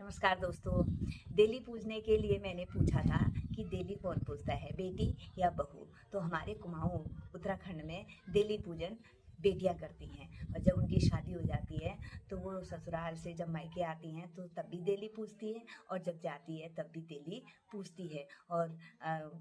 नमस्कार दोस्तों। देली पूजने के लिए मैंने पूछा था कि देली कौन पूजता है, बेटी या बहू। तो हमारे कुमाऊं उत्तराखंड में देली पूजन बेटियां करती हैं, और जब उनकी शादी हो जाती है तो वो ससुराल से जब मायके आती हैं तो तब भी देली पूजती है, और जब जाती है तब भी देली पूजती है। और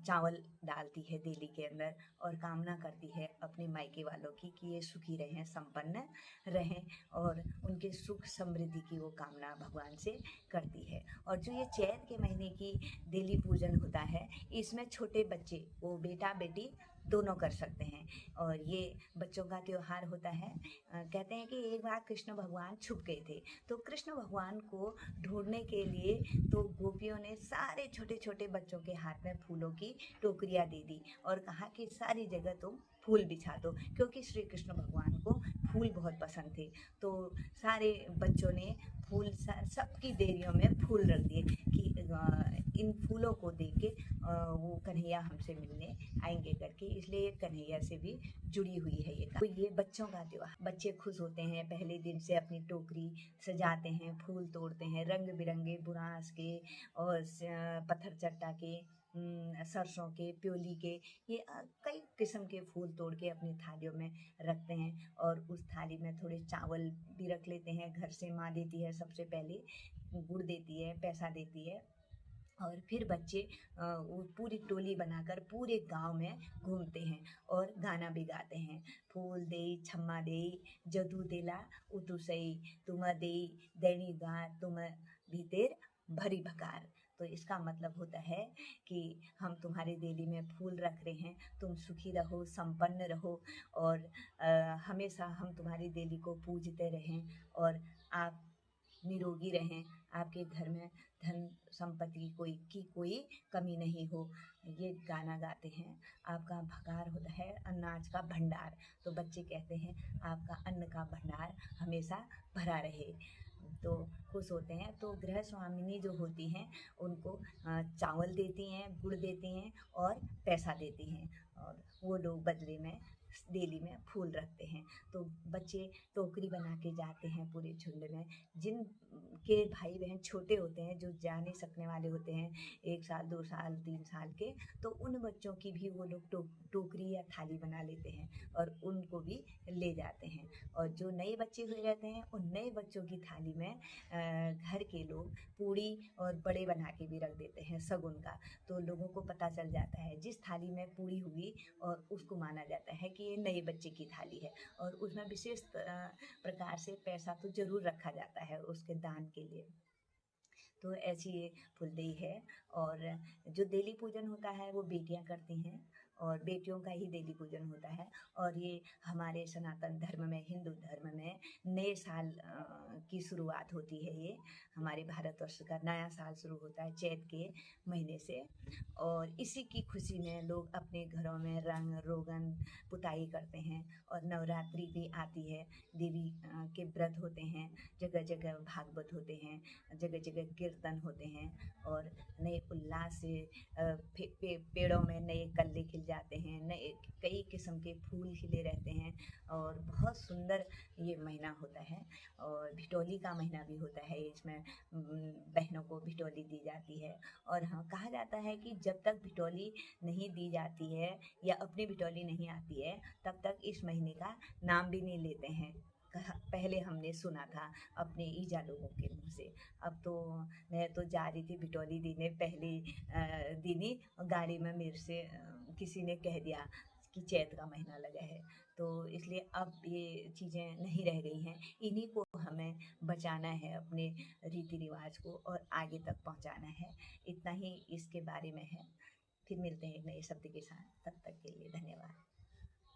चावल डालती है देली के अंदर और कामना करती है अपने मायके वालों की कि ये सुखी रहें, संपन्न रहें, और उनके सुख समृद्धि की वो कामना भगवान से करती है। और जो ये चैत के महीने की देली पूजन होता है, इसमें छोटे बच्चे, वो बेटा बेटी दोनों कर सकते हैं, और ये बच्चों का त्योहार होता है। कहते हैं कि एक बार कृष्ण भगवान छुप गए थे, तो कृष्ण भगवान को ढूंढने के लिए तो गोपियों ने सारे छोटे छोटे बच्चों के हाथ में फूलों की टोकरियाँ दे दी और कहा कि सारी जगह तुम फूल बिछा दो, क्योंकि श्री कृष्ण भगवान को फूल बहुत पसंद थे। तो सारे बच्चों ने फूल सबकी देरियों में फूल रख दिए कि इन फूलों को देख के वो कन्हैया हमसे मिलने आएंगे करके, इसलिए कन्हैया से भी जुड़ी हुई है ये। तो ये बच्चों का त्योहार, बच्चे खुश होते हैं, पहले दिन से अपनी टोकरी सजाते हैं, फूल तोड़ते हैं, रंग बिरंगे बुरांस के और पत्थर चट्टा के, सरसों के, प्योली के, ये कई किस्म के फूल तोड़ के अपनी थालियों में रखते हैं। और उस थाली में थोड़े चावल भी रख लेते हैं। घर से माँ देती है, सबसे पहले गुड़ देती है, पैसा देती है, और फिर बच्चे वो पूरी टोली बनाकर पूरे गांव में घूमते हैं और गाना भी गाते हैं। फूल देई छम्मा देई जदू देला उतु सई, तुम देई दैनी गा तुम भीतर भरी भकार। तो इसका मतलब होता है कि हम तुम्हारी देली में फूल रख रहे हैं, तुम सुखी रहो, संपन्न रहो, और हमेशा हम तुम्हारी देली को पूजते रहें, और आप निरोगी रहें, आपके घर में धन संपत्ति की कोई कमी नहीं हो। ये गाना गाते हैं। आपका भकार होता है अनाज का भंडार, तो बच्चे कहते हैं आपका अन्न का भंडार हमेशा भरा रहे। तो खुश होते हैं। तो गृह स्वामिनी जो होती हैं उनको चावल देती हैं, गुड़ देती हैं और पैसा देती हैं, और वो लोग बदले में देली में फूल रखते हैं। तो बच्चे टोकरी बना के जाते हैं पूरे झुंड में। जिन के भाई बहन छोटे होते हैं, जो जा नहीं सकने वाले होते हैं, 1 साल 2 साल 3 साल के, तो उन बच्चों की भी वो लोग टोकरी या थाली बना लेते हैं और उनको भी ले जाते हैं। और जो नए बच्चे हुए रहते हैं, उन नए बच्चों की थाली में घर के लोग पूड़ी और बड़े बना के भी रख देते हैं शगुन का। तो लोगों को पता चल जाता है जिस थाली में पूड़ी हुई, और उसको माना जाता है कि ये नए बच्चे की थाली है, और उसमें विशेष प्रकार से पैसा तो जरूर रखा जाता है उसके दान के लिए। तो ऐसी ये फुलदेई है। और जो देली पूजन होता है वो बेटियां करती हैं, और बेटियों का ही देली पूजन होता है। और ये हमारे सनातन धर्म में, हिंदू धर्म में नए साल की शुरुआत होती है। ये हमारे भारतवर्ष का नया साल शुरू होता है चैत के महीने से, और इसी की खुशी में लोग अपने घरों में रंग रोगन पुताई करते हैं। और नवरात्रि भी आती है, देवी के व्रत होते हैं, जगह जगह भागवत होते हैं, जगह जगह कीर्तन होते हैं, और नए उल्लास से पेड़ों में नए कल्ले खिल जाते हैं, नए कई किस्म के फूल खिले रहते हैं, और बहुत सुंदर ये महीना होता है। और भिटौली का महीना भी होता है, इसमें बहनों को भिटौली दी जाती है। और हाँ, कहा जाता है कि जब तक भिटौली नहीं दी जाती है या अपनी भिटौली नहीं आती है, तब तक इस महीने का नाम भी नहीं लेते हैं। पहले हमने सुना था अपने ईजा लोगों के मुँह से। अब तो मैं तो जा रही थी भिटौली देने, पहले दिन ही गाड़ी में मेरे से किसी ने कह दिया कि चैत का महीना लगा है। तो इसलिए अब ये चीज़ें नहीं रह गई हैं, इन्हीं को हमें बचाना है, अपने रीति रिवाज को, और आगे तक पहुंचाना है। इतना ही इसके बारे में है। फिर मिलते हैं एक नए शब्द के साथ, तब तक के लिए धन्यवाद।